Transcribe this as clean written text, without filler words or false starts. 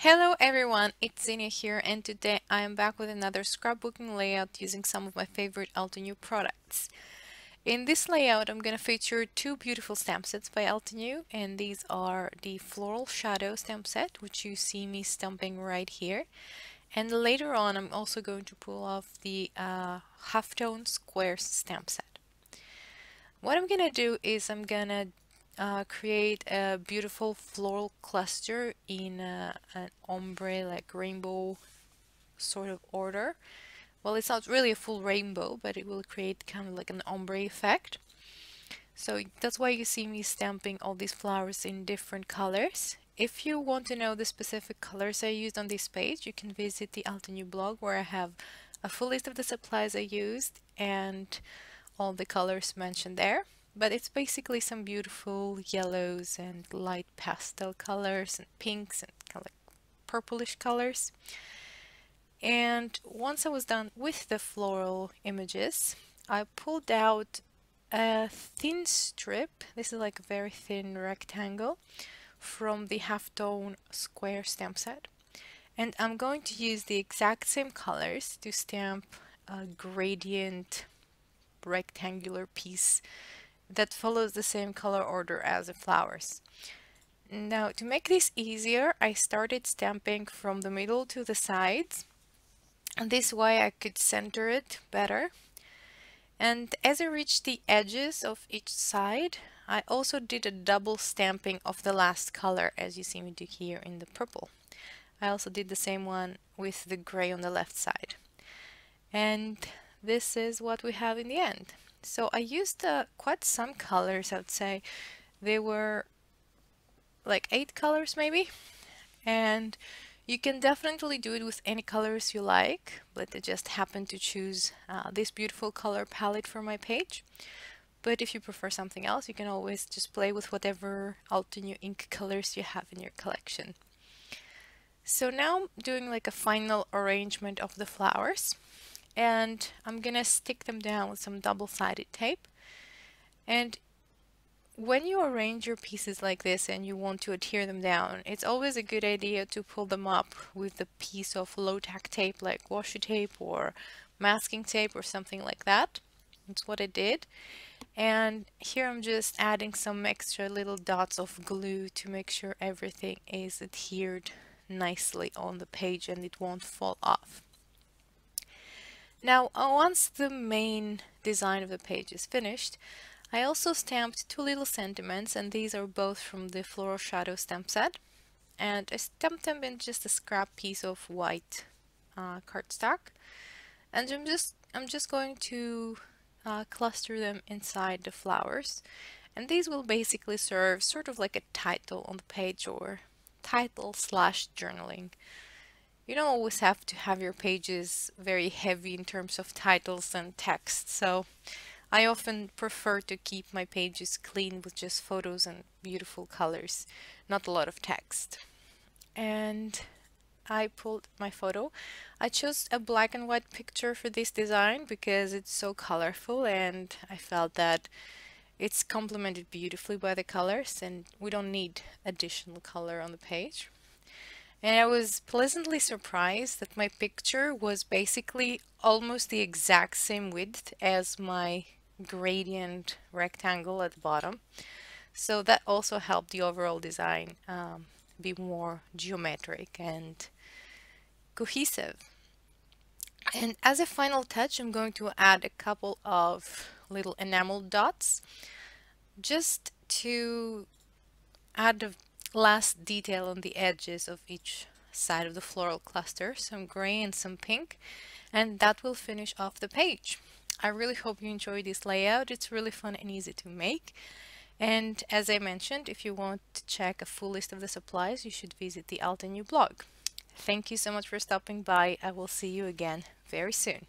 Hello everyone, it's Zenia here, and today I am back with another scrapbooking layout using some of my favorite Altenew products. In this layout I'm going to feature two beautiful stamp sets by Altenew, and these are the Floral Shadow stamp set, which you see me stamping right here, and later on I'm also going to pull off the Halftone Squares stamp set. What I'm gonna do is I'm gonna create a beautiful floral cluster in an ombre, like rainbow sort of order. Well, it's not really a full rainbow, but it will create kind of like an ombre effect. So that's why you see me stamping all these flowers in different colors. If you want to know the specific colors I used on this page, you can visit the Altenew blog where I have a full list of the supplies I used and all the colors mentioned there. But it's basically some beautiful yellows and light pastel colors and pinks and kind of like purplish colors. And once I was done with the floral images, I pulled out a thin strip. This is like a very thin rectangle from the halftone square stamp set. And I'm going to use the exact same colors to stamp a gradient rectangular piece that follows the same color order as the flowers. Now, to make this easier, I started stamping from the middle to the sides, and this way I could center it better. And as I reached the edges of each side, I also did a double stamping of the last color, as you see me do here in the purple. I also did the same one with the gray on the left side. And this is what we have in the end. So I used quite some colors, I would say. They were like 8 colors maybe. And you can definitely do it with any colors you like, but I just happened to choose this beautiful color palette for my page. But if you prefer something else, you can always just play with whatever Altenew ink colors you have in your collection. So now I'm doing like a final arrangement of the flowers, and I'm gonna stick them down with some double-sided tape. And when you arrange your pieces like this and you want to adhere them down, it's always a good idea to pull them up with a piece of low-tack tape like washi tape or masking tape or something like that. That's what I did. And here I'm just adding some extra little dots of glue to make sure everything is adhered nicely on the page and it won't fall off. Now, once the main design of the page is finished, I also stamped two little sentiments, and these are both from the Floral Shadow stamp set. And I stamped them in just a scrap piece of white cardstock. And I'm just going to cluster them inside the flowers. And these will basically serve sort of like a title on the page, or title slash journaling. You don't always have to have your pages very heavy in terms of titles and text, so I often prefer to keep my pages clean with just photos and beautiful colors, not a lot of text. And I pulled my photo. I chose a black and white picture for this design because it's so colorful, and I felt that it's complemented beautifully by the colors and we don't need additional color on the page. And I was pleasantly surprised that my picture was basically almost the exact same width as my gradient rectangle at the bottom. So that also helped the overall design be more geometric and cohesive. And as a final touch, I'm going to add a couple of little enamel dots just to add a last detail on the edges of each side of the floral cluster, some gray and some pink, and that will finish off the page. I really hope you enjoy this layout. It's really fun and easy to make. And as I mentioned, if you want to check a full list of the supplies, you should visit the Altenew blog. Thank you so much for stopping by. I will see you again very soon.